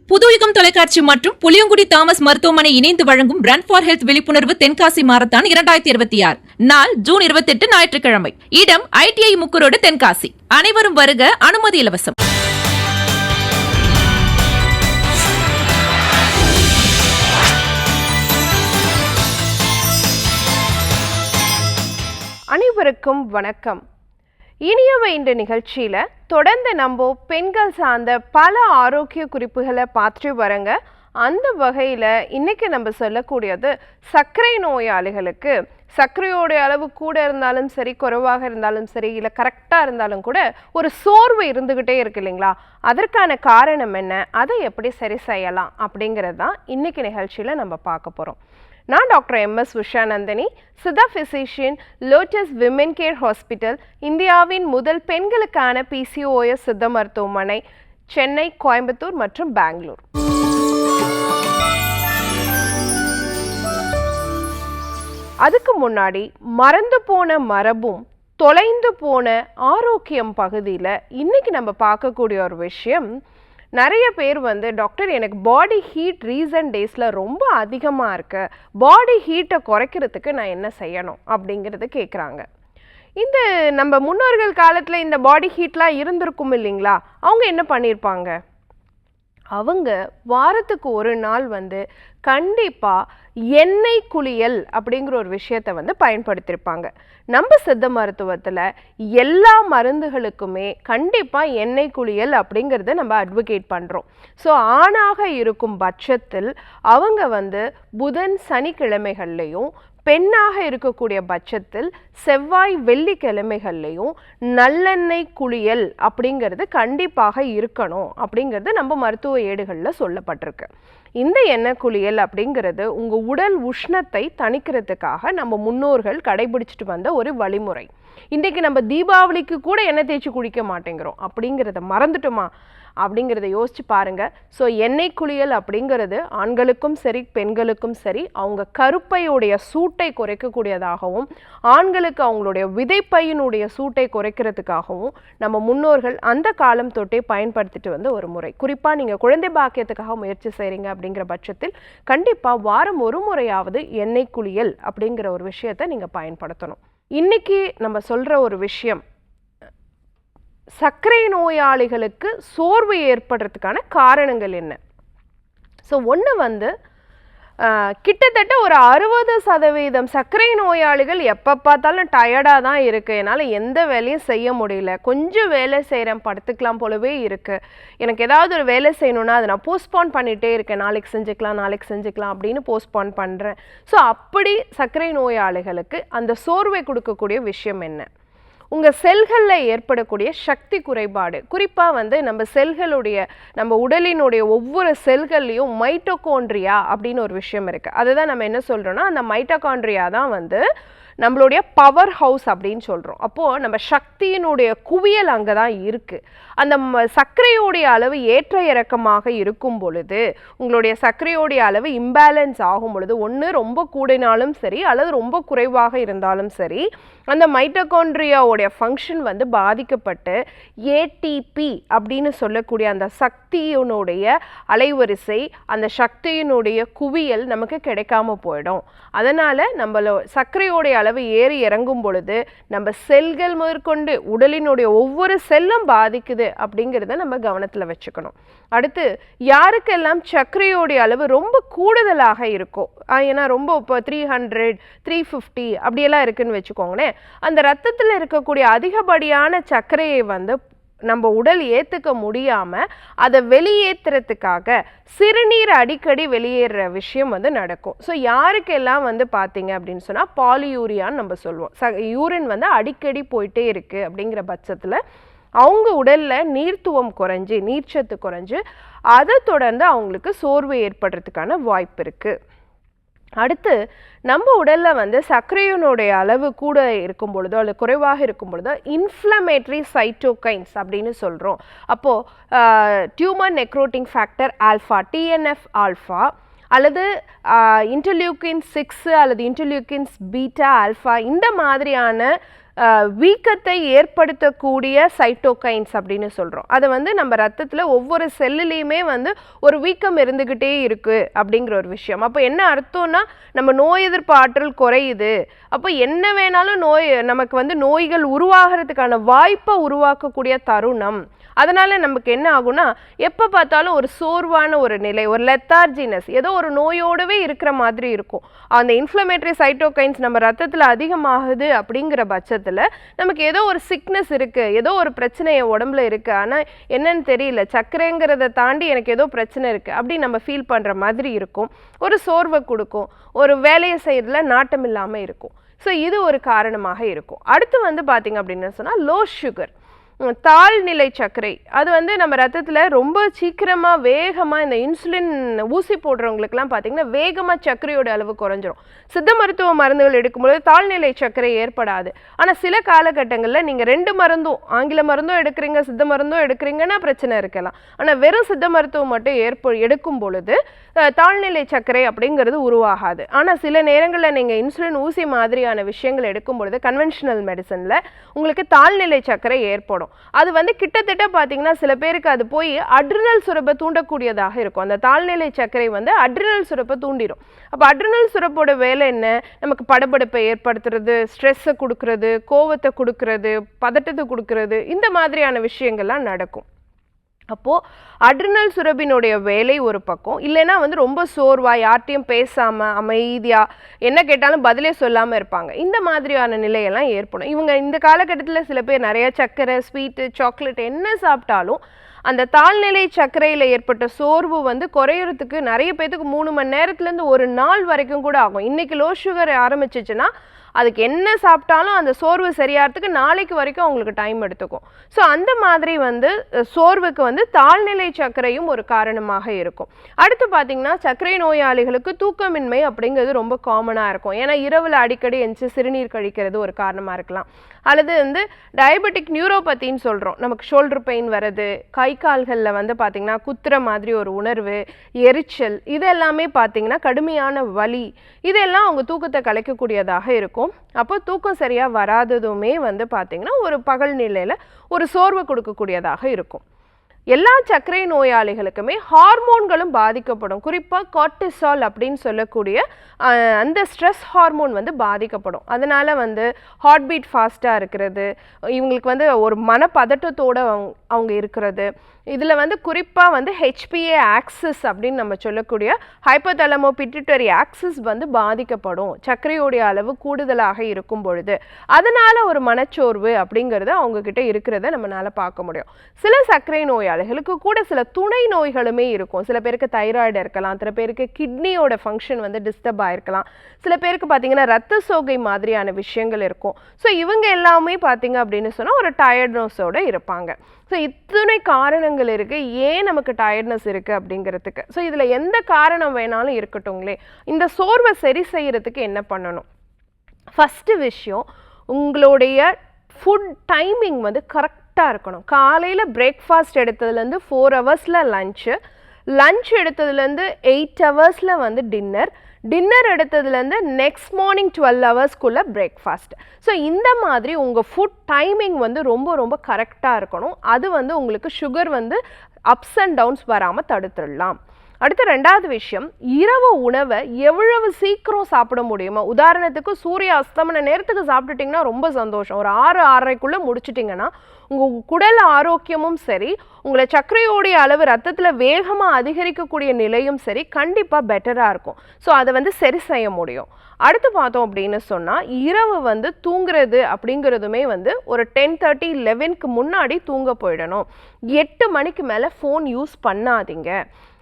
புதுயுகம் தொலைக்காட்சி மற்றும் புளியங்குடி தாமஸ் மருத்துவமனை இணைந்து வழங்கும் ரன் ஃபார் ஹெல்த் விழிப்புணர்வு தென்காசி மாரத்தான் 2026. நாள் ஜூன் 28 ஞாயிற்றுக்கிழமை. இடம் ITI முக்குரோடு தென்காசி. அனைவரும் வருக, அனுமதி இலவசம். அனைவருக்கும் வணக்கம். இனியவை இந்த நிகழ்ச்சியில் தொடர்ந்து நம்ம பெண்கள் சார்ந்த பல ஆரோக்கிய குறிப்புகளை பார்த்துட்டு வரங்க. அந்த வகையில் இன்றைக்கி நம்ம சொல்லக்கூடியது சர்க்கரை நோயாளிகளுக்கு சர்க்கரையோடைய அளவு கூட இருந்தாலும் சரி, குறைவாக இருந்தாலும் சரி, இல்லை கரெக்டாக இருந்தாலும் கூட ஒரு சோர்வு இருந்துக்கிட்டே இருக்கு இல்லைங்களா? அதற்கான காரணம் என்ன, அதை எப்படி சரி செய்யலாம் அப்படிங்கிறது தான் இன்றைக்கி நிகழ்ச்சியில் நம்ம பார்க்க போகிறோம். நான் doctor MS Usha Nandhini, Siddha physician, lotus women care hospital, இந்தியாவின் முதல் பெண்களுக்கான PCOS சித்த மருத்துவமனை, சென்னை, கோயம்புத்தூர் மற்றும் பெங்களூர். அதுக்கு முன்னாடி மறந்து போன மரபும் தொலைந்து போன ஆரோக்கியம் பகுதியில் இன்னைக்கு நம்ம பார்க்கக்கூடிய ஒரு விஷயம், நிறைய பேர் டாக்டர் எனக்கு பாடி ஹீட் ரீசன்ட் டேஸில் ரொம்ப அதிகமாக இருக்கு, பாடி ஹீட்டை குறைக்கிறதுக்கு நான் என்ன செய்யணும் அப்படிங்கிறது கேட்குறாங்க. இந்த நம்ம முன்னோர்கள் காலத்தில் இந்த பாடி ஹீட்லாம் இருந்திருக்கும் இல்லைங்களா? அவங்க என்ன பண்ணியிருப்பாங்க? அவங்க வாரத்துக்கு ஒரு நாள் கண்டிப்பாக எண்ணெய் குளியல் அப்படிங்கிற ஒரு விஷயத்தை பயன்படுத்தியிருப்பாங்க. நம்ம சித்த மருத்துவத்தில் எல்லா மருந்துகளுக்குமே கண்டிப்பாக எண்ணெய் குளியல் அப்படிங்கிறத நம்ம அட்வொகேட் பண்ணுறோம். ஸோ ஆணாக இருக்கும் பட்சத்தில் அவங்க புதன் சனிக்கிழமைகள்லையும், பெண்ணாக இருக்கக்கூடிய பட்சத்தில் செவ்வாய் வெள்ளிக்கிழமைகள்லையும் நல்லெண்ணெய் குளியல் அப்படிங்கிறது கண்டிப்பாக இருக்கணும் அப்படிங்கிறது நம்ம மருத்துவ ஏடுகளில் சொல்லப்பட்டிருக்கு. இந்த எண்ணெய் குளியல் அப்படிங்கிறது உங்கள் உடல் உஷ்ணத்தை தணிக்கிறதுக்காக நம்ம முன்னோர்கள் கடைபிடிச்சிட்டு வந்த ஒரு வழிமுறை. இன்றைக்கி நம்ம தீபாவளிக்கு கூட எண்ணெய் தேய்ச்சி குளிக்க மாட்டேங்கிறோம். அப்படிங்கிறத மறந்துட்டோமா அப்படிங்கிறத யோசிச்சு பாருங்கள். ஸோ எண்ணெய் குளியல் அப்படிங்கிறது ஆண்களுக்கும் சரி பெண்களுக்கும் சரி அவங்க கருப்பையுடைய சூட்டை குறைக்கக்கூடியதாகவும், ஆண்களுக்கு அவங்களுடைய விதைப்பையினுடைய சூட்டை குறைக்கிறதுக்காகவும் நம்ம முன்னோர்கள் அந்த காலம் தொட்டே பயன்படுத்திட்டு வந்த ஒரு முறை. குறிப்பாக நீங்கள் குழந்தை பாக்கியத்துக்காக முயற்சி செய்கிறீங்க அப்படிங்கிற பட்சத்தில் கண்டிப்பாக வாரம் ஒரு முறையாவது எண்ணெய் குளியல் அப்படிங்கிற ஒரு விஷயத்தை நீங்கள் பயன்படுத்தணும். இன்றைக்கி நம்ம சொல்கிற ஒரு விஷயம், சர்க்கரை நோயாளிகளுக்கு சோர்வு ஏற்படுறதுக்கான காரணங்கள் என்ன? ஸோ ஒன்று கிட்டத்தட்ட ஒரு 60% சர்க்கரை நோயாளிகள் எப்போ பார்த்தாலும் டயர்டாக தான் இருக்குது, என்னால் எந்த வேலையும் செய்ய முடியல, கொஞ்சம் வேலை செய்கிறேன், படுத்துக்கலாம் போலவே இருக்குது, எனக்கு ஏதாவது ஒரு வேலை செய்யணுன்னா அதை நான் போஸ்ட்போன் பண்ணிகிட்டே இருக்கேன், நாளைக்கு செஞ்சுக்கலாம் அப்படின்னு போஸ்ட்போன் பண்ணுறேன். ஸோ அப்படி சர்க்கரை நோயாளிகளுக்கு அந்த சோர்வை கொடுக்கக்கூடிய விஷயம் என்ன? உங்கள் செல்களில் ஏற்படக்கூடிய சக்தி குறைபாடு. குறிப்பாக நம்ம செல்களுடைய, நம்ம உடலினுடைய ஒவ்வொரு செல்கள்லையும் மைட்டோகாண்ட்ரியா அப்படின்னு ஒரு விஷயம் இருக்குது. அதுதான் நம்ம என்ன சொல்கிறோன்னா, அந்த மைட்டோகாண்ட்ரியா தான் நம்மளுடைய பவர் ஹவுஸ் அப்படின்னு சொல்கிறோம். அப்போது நம்ம சக்தியினுடைய குவியல் அங்கே தான் இருக்குது. அந்த சர்க்கரையோடைய அளவு ஏற்ற இறக்கமாக இருக்கும் பொழுது, உங்களுடைய சர்க்கரையோடைய அளவு இம்பேலன்ஸ் ஆகும் பொழுது, ஒன்று ரொம்ப கூடினாலும் சரி அல்லது ரொம்ப குறைவாக இருந்தாலும் சரி, அந்த மைட்டோகாண்ட்ரியாவுடைய ஃபங்க்ஷன் பாதிக்கப்பட்டு ATP அப்படின்னு சொல்லக்கூடிய அந்த சக்தியினுடைய அலைவரிசை, அந்த சக்தியினுடைய குவியல் நமக்கு கிடைக்காம போயிடும். அதனால் நம்மள சர்க்கரையோடைய அளவு ஏறி இறங்கும் பொழுது நம்ம செல்கள் முதற்கொண்டு உடலினுடைய ஒவ்வொரு செல்லும் பாதிக்குது அப்படிங்கிறத நம்ம கவனத்தில் வச்சுக்கணும். அடுத்து, யாருக்கெல்லாம் சர்க்கரையோடைய அளவு ரொம்ப கூடுதலாக இருக்கும், ஏன்னா ரொம்ப இப்போ 300 350 அப்படியெல்லாம் இருக்குன்னு வச்சுக்கோங்களேன், அந்த ரத்தத்தில் இருக்கக்கூடிய அதிகப்படியான சர்க்கரையை நம்ம உடல் ஏற்றுக்க முடியாமல் அதை வெளியேற்றுறதுக்காக சிறுநீர் அடிக்கடி வெளியேற விஷயம் நடக்கும். ஸோ யாருக்கெல்லாம் பார்த்தீங்க அப்படின்னு சொன்னால் பாலியூரியான்னு நம்ம சொல்லுவோம், யூரின் அடிக்கடி போயிட்டே இருக்குது அப்படிங்கிற பட்சத்தில் அவங்க உடலில் நீர்த்துவம் குறைஞ்சி, நீர்ச்சத்து குறைஞ்சி, அதை தொடர்ந்து அவங்களுக்கு சோர்வு ஏற்படுறதுக்கான வாய்ப்பு இருக்குது. அடுத்து, நம்ம உடலில் சர்க்கரையினுடைய அளவு கூட இருக்கும் பொழுதோ அல்லது குறைவாக இருக்கும் பொழுதோ இன்ஃப்ளமேட்டரி சைட்டோகைன்ஸ் அப்படின்னு சொல்கிறோம். அப்போது tumour necrotizing factor alpha, TNF alpha, அல்லது இன்டர்லியூக்கின் 6 அல்லது இன்டர்லியூக்கின்ஸ் பீட்டா ஆல்ஃபா, இந்த மாதிரியான வீக்கத்தை ஏற்படுத்தக்கூடிய சைட்டோகைன்ஸ் அப்படின்னு சொல்கிறோம். அதை வந்து நம்ம ரத்தத்தில் ஒவ்வொரு செல்லுலேயுமே வந்து ஒரு வீக்கம் இருந்துக்கிட்டே இருக்குது அப்படிங்கிற ஒரு விஷயம். அப்போ என்ன அர்த்தம்னா நம்ம நோய் எதிர்ப்பு ஆற்றல் குறையுது, அப்போ என்ன வேணாலும் நமக்கு வந்து நோய்கள் உருவாகிறதுக்கான வாய்ப்பை உருவாக்கக்கூடிய தருணம். அதனால் நமக்கு என்ன ஆகும்னா எப்போ பார்த்தாலும் ஒரு சோர்வான ஒரு நிலை, ஒரு லெத்தார்ஜினஸ், ஏதோ ஒரு நோயோடவே இருக்கிற மாதிரி இருக்கும். அந்த இன்ஃப்ளமேட்டரி சைட்டோகைன்ஸ் நம்ம ரத்தத்தில் அதிகமாகுது அப்படிங்கிற பட்சத்தில் நமக்கு ஏதோ ஒரு சிக்னஸ் இருக்குது, ஏதோ ஒரு பிரச்சனை என் உடம்புல இருக்குது, ஆனால் என்னன்னு தெரியல, சர்க்கரைங்கிறத தாண்டி எனக்கு ஏதோ பிரச்சனை இருக்குது அப்படி நம்ம ஃபீல் பண்ணுற மாதிரி இருக்கும். ஒரு சோர்வை கொடுக்கும், ஒரு வேலையை செய்யறதுல நாட்டம் இல்லாமல் இருக்கும். ஸோ இது ஒரு காரணமாக இருக்கும். அடுத்து வந்து பார்த்திங்க அப்படின்னு சொன்னால் லோ சுகர், தாழ்நிலை சர்க்கரை. அது வந்து நம்ம ரத்தத்தில் ரொம்ப சீக்கிரமாக வேகமாக இந்த இன்சுலின் ஊசி போடுறவங்களுக்குலாம் பார்த்திங்கன்னா வேகமாக சர்க்கரையோட அளவு குறைஞ்சிரும். சித்த மருத்துவ மருந்துகள் எடுக்கும்போது தாழ்நிலை சர்க்கரை ஏற்படாது. ஆனால் சில காலகட்டங்களில் நீங்கள் 2 மருந்தும், ஆங்கில மருந்தும் எடுக்கிறீங்க, சித்த மருந்தும் எடுக்கிறீங்கன்னா பிரச்சனை இருக்கலாம். ஆனால் வெறும் சித்த மருத்துவம் மட்டும் எடுக்கும் பொழுது தாழ்நிலை சர்க்கரை அப்படிங்கிறது உருவாகாது. ஆனால் சில நேரங்களில் நீங்கள் இன்சுலின் ஊசி மாதிரியான விஷயங்கள் எடுக்கும் பொழுது கன்வென்ஷனல் மெடிசனில் உங்களுக்கு தாழ்நிலை சர்க்கரை ஏற்படும். அது வந்து கிட்டத்தட்ட பார்த்தீங்கன்னா சில பேருக்கு அது போய் அட்ரினல் சுரப்பை தூண்டக்கூடியதாக இருக்கும். அந்த தாழ்நிலை சர்க்கரை வந்து அட்ரினல் சுரப்பை தூண்டிடும். அப்போ அட்ரினல் சுரப்போட வேலை என்ன? நமக்கு படபடப்பை ஏற்படுத்துறது, ஸ்ட்ரெஸ்ஸை கொடுக்கறது, கோவத்தை கொடுக்கறது, பதட்டத்தை கொடுக்கறது, இந்த மாதிரியான விஷயங்கள்லாம் நடக்கும். அப்போது அட்ரினல் சுரபினுடைய வேலை ஒரு பக்கம், இல்லைன்னா வந்து ரொம்ப சோர்வாக யார்ட்டையும் பேசாமல் அமைதியாக என்ன கேட்டாலும் பதிலே சொல்லாமல் இருப்பாங்க. இந்த மாதிரியான நிலையெல்லாம் ஏற்படும். இவங்க இந்த காலகட்டத்தில் சில பேர் நிறைய சர்க்கரை, ஸ்வீட்டு, சாக்லேட் என்ன சாப்பிட்டாலும் அந்த தாழ்நிலை சர்க்கரையில் ஏற்பட்ட சோர்வு வந்து குறையிறதுக்கு நிறைய பேத்துக்கு 3 மணி நேரத்துலேருந்து 1 நாள் வரைக்கும் கூட ஆகும். இன்றைக்கி லோ சுகர் ஆரம்பிச்சிச்சுன்னா அதுக்கு என்ன சாப்பிட்டாலும் அந்த சோர்வு சரியாகிறதுக்கு நாளைக்கு வரைக்கும் அவங்களுக்கு டைம் எடுத்துக்கும். ஸோ அந்த மாதிரி வந்து சோர்வுக்கு வந்து தாழ்நிலை சர்க்கரையும் ஒரு காரணமாக இருக்கும். அடுத்து பார்த்திங்கன்னா சர்க்கரை நோயாளிகளுக்கு தூக்கமின்மை அப்படிங்கிறது ரொம்ப காமனாக இருக்கும். ஏன்னா இரவில் அடிக்கடி எந்திச்சு சிறுநீர் கழிக்கிறது ஒரு காரணமாக இருக்கலாம். அல்லது வந்து டயபெட்டிக் நியூரோபத்தின்னு சொல்கிறோம், நமக்கு ஷோல்டர் பெயின் வர்றது, கை கால்களில் வந்து பார்த்திங்கன்னா குத்துற மாதிரி ஒரு உணர்வு, எரிச்சல், இதெல்லாமே பார்த்திங்கன்னா கடுமையான வலி, இதெல்லாம் அவங்க தூக்கத்தை கலைக்கக்கூடியதாக இருக்கும். அப்போ தூக்கம் சரியாக வராததுமே வந்து பார்த்திங்கன்னா ஒரு பகல் நிலையில் ஒரு சோர்வு கொடுக்கக்கூடியதாக இருக்கும். எல்லா சர்க்கரை நோயாளிகளுக்குமே ஹார்மோன்களும் பாதிக்கப்படும். குறிப்பாக கார்டிசால் அப்படின்னு சொல்லக்கூடிய அந்த ஸ்ட்ரெஸ் ஹார்மோன் வந்து பாதிக்கப்படும். அதனால் வந்து ஹார்ட் பீட் ஃபாஸ்ட்டாக இருக்கிறது, இவங்களுக்கு வந்து ஒரு மனப்பதட்டத்தோடு அவங்க இருக்கிறது. இதில் வந்து குறிப்பாக வந்து HPA ஆக்சிஸ் அப்படின்னு நம்ம சொல்லக்கூடிய ஹைப்போதலமோ பிட்யூட்டரி ஆக்சிஸ் வந்து பாதிக்கப்படும் சர்க்கரையோடைய அளவு கூடுதலாக இருக்கும் பொழுது. அதனால் ஒரு மனச்சோர்வு அப்படிங்கிறது அவங்கக்கிட்ட இருக்கிறத நம்மளால் பார்க்க முடியும். சில சர்க்கரை நோயாளிகளுக்கு கூட சில துணை நோய்களுமே இருக்கும். சில பேருக்கு தைராய்டு இருக்கலாம், சில பேருக்கு கிட்னியோட ஃபங்க்ஷன் வந்து டிஸ்டர்ப் ஆகிருக்கலாம், சில பேருக்கு பார்த்திங்கன்னா ரத்த சோகை மாதிரியான விஷயங்கள் இருக்கும். ஸோ இவங்க எல்லாமே பார்த்திங்க அப்படின்னு சொன்னால் ஒரு டயர்ட்னஸோடு இருப்பாங்க. ஸோ இத்தனை காரணங்கள் இருக்குது ஏன் நமக்கு டயர்ட்னஸ் இருக்குது அப்படிங்கிறதுக்கு. ஸோ இதில் எந்த காரணம் வேணாலும் இருக்கட்டும்ங்களே, இந்த சோர்வை சரி செய்கிறதுக்கு என்ன பண்ணணும்? ஃபஸ்ட்டு விஷயம், உங்களுடைய ஃபுட் டைமிங் வந்து கரெக்டாக இருக்கணும். காலையில் பிரேக்ஃபாஸ்ட் எடுத்ததுலேருந்து 4 ஹவர்ஸில் லஞ்ச் எடுத்ததுலேருந்து 8 ஹவர்ஸில் வந்து டின்னர் எடுத்ததுலேருந்து நெக்ஸ்ட் மார்னிங் 12 ஹவர்ஸ்க்குள்ளே பிரேக்ஃபாஸ்ட். ஸோ இந்த மாதிரி உங்கள் ஃபுட் டைமிங் வந்து ரொம்ப ரொம்ப கரெக்டாக இருக்கணும். அது வந்து உங்களுக்கு சுகர் வந்து அப்ஸ் அண்ட் டவுன்ஸ் வராமல் தடுத்துடலாம். அடுத்த 2வது விஷயம், இரவு உணவை எவ்வளவு சீக்கிரம் சாப்பிட முடியுமோ, உதாரணத்துக்கு சூரிய அஸ்தமன நேரத்துக்கு சாப்பிட்டுட்டிங்கன்னா ரொம்ப சந்தோஷம், ஒரு 6-6:30க்குள்ளே முடிச்சிட்டிங்கன்னா உங்கள் குடல் ஆரோக்கியமும் சரி, உங்களை சர்க்கரையோடைய அளவு ரத்தத்தில் வேகமாக அதிகரிக்கக்கூடிய நிலையும் சரி கண்டிப்பாக பெட்டராக இருக்கும். ஸோ அதை வந்து சரி செய்ய முடியும். அடுத்து பார்த்தோம் அப்படின்னு சொன்னால் இரவு வந்து தூங்குறது அப்படிங்கிறதுமே வந்து ஒரு 10:30 11க்கு முன்னாடி தூங்க போயிடணும். 8 மணிக்கு மேலே ஃபோன் யூஸ் பண்ணாதீங்க.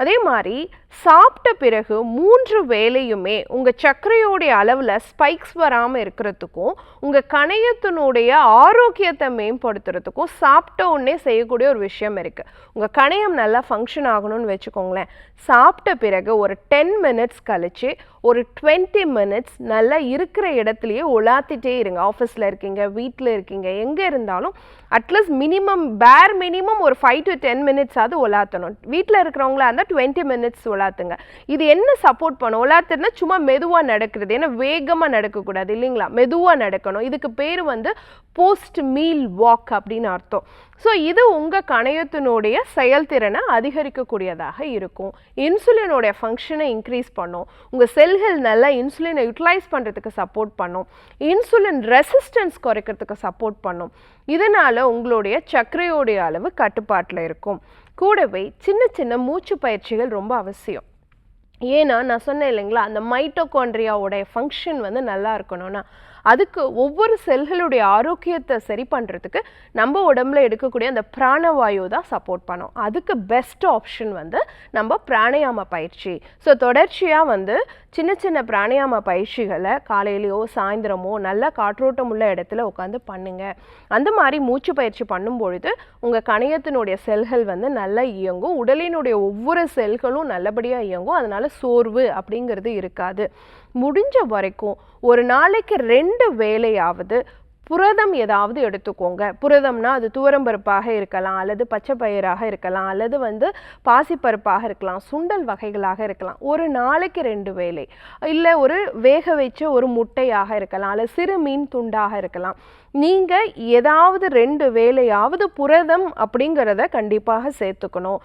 அதே மாதிரி சாப்பிட்ட பிறகு 3 வேளையுமே உங்கள் சர்க்கரையோடைய அளவில் ஸ்பைக்ஸ் வராமல் இருக்கிறதுக்கும் உங்கள் கணையத்தினுடைய ஆரோக்கியத்தை மேம்படுத்துறதுக்கும் சாப்பிட்ட உடனே செய்யக்கூடிய ஒரு விஷயம் இருக்குது. உங்கள் கணையம் நல்லா ஃபங்க்ஷன் ஆகணும்னு வச்சுக்கோங்களேன். சாப்பிட்ட பிறகு ஒரு 10 மினிட்ஸ் கழித்து ஒரு 20 மினிட்ஸ் நல்லா இருக்கிற இடத்துலையே உலாத்திட்டே இருங்க. ஆஃபீஸில் இருக்கீங்க, வீட்டில் இருக்கீங்க, எங்கே இருந்தாலும் அட்லீஸ்ட் பேர் மினிமம் ஒரு 5 to 10 minutes ஆகுது உலாத்தணும். வீட்டில் இருக்கிறவங்களா இருந்தால் 20 minutes உலாத்துங்க. இது என்ன சப்போர்ட் பண்ணும்? உலாத்துனா சும்மா மெதுவாக நடக்கிறது, ஏன்னா வேகமாக நடக்கக்கூடாது இல்லைங்களா, மெதுவாக நடக்கணும். இதுக்கு பேர் வந்து போஸ்ட் மீல் வாக் அப்படின்னு அர்த்தம். ஸோ இது உங்கள் கணையத்தினுடைய செயல்திறனை அதிகரிக்கக்கூடியதாக இருக்கும். இன்சுலினோடைய ஃபங்க்ஷனை இன்க்ரீஸ் பண்ணும். உங்கள் செல்கள் நல்லா இன்சுலினை யூட்டிலைஸ் பண்ணுறதுக்கு சப்போர்ட் பண்ணும். இன்சுலின் ரெசிஸ்டன்ஸ் குறைக்கிறதுக்கு சப்போர்ட் பண்ணும். இதனால் உங்களுடைய சர்க்கரையோடைய அளவு கட்டுப்பாட்டில் இருக்கும். கூடவே சின்ன சின்ன மூச்சு பயிற்சிகள் ரொம்ப அவசியம். ஏன்னா நான் சொன்னேன் இல்லைங்களா, அந்த மைட்டோகாண்ட்ரியாவோடைய ஃபங்க்ஷன் வந்து நல்லா இருக்கணும்னா அதுக்கு ஒவ்வொரு செல்களுடைய ஆரோக்கியத்தை சரி பண்ணுறதுக்கு நம்ம உடம்புல எடுக்கக்கூடிய அந்த பிராணவாயு தான் சப்போர்ட் பண்ணும். அதுக்கு பெஸ்ட் ஆப்ஷன் வந்து நம்ம பிராணாயாம பயிற்சி. ஸோ தொடர்ச்சியாக வந்து சின்ன சின்ன பிராணாயாம பயிற்சிகளை காலையிலையோ சாயந்தரமோ நல்ல காற்றோட்டம் உள்ள இடத்துல உட்காந்து பண்ணுங்க. அந்த மாதிரி மூச்சு பயிற்சி பண்ணும்பொழுது உங்கள் கணையத்தினுடைய செல்கள் வந்து நல்லா இயங்கும். உடலினுடைய ஒவ்வொரு செல்களும் நல்லபடியாக இயங்கும். அதனால சோர்வு அப்படிங்கிறது இருக்காது. முடிஞ்ச வரைக்கும் ஒரு நாளைக்கு 2 வேளையாவது புரதம் ஏதாவது எடுத்துக்கோங்க. புரதம்னா அது துவரம்பருப்பாக இருக்கலாம், அல்லது பச்சை பயிராக இருக்கலாம், அல்லது வந்து பாசிப்பருப்பாக இருக்கலாம், சுண்டல் வகைகளாக இருக்கலாம். ஒரு நாளைக்கு 2 வேளை, இல்லை ஒரு வேக வச்ச ஒரு முட்டையாக இருக்கலாம், அல்லது சிறு மீன் துண்டாக இருக்கலாம். நீங்கள் ஏதாவது 2 வேளையாவது புரதம் அப்படிங்கிறத கண்டிப்பாக சேர்த்துக்கணும்.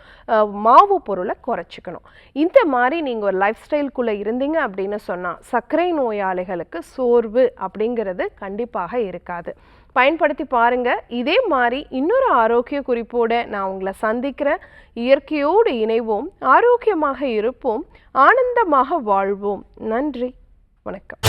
மாவு பொருளை குறைச்சிக்கணும். இந்த மாதிரி நீங்கள் ஒரு லைஃப் ஸ்டைல்குள்ளே இருந்தீங்க அப்படின்னு சொன்னால் சர்க்கரை நோயாளிகளுக்கு சோர்வு அப்படிங்கிறது கண்டிப்பாக இருக்காது. பயன்படுத்தி பாருங்கள். இதே மாதிரி இன்னொரு ஆரோக்கிய குறிப்போடு நான் உங்களை சந்திக்கிறேன். இயற்கையோடு இணைவோம், ஆரோக்கியமாக இருப்போம், ஆனந்தமாக வாழ்வோம். நன்றி, வணக்கம்.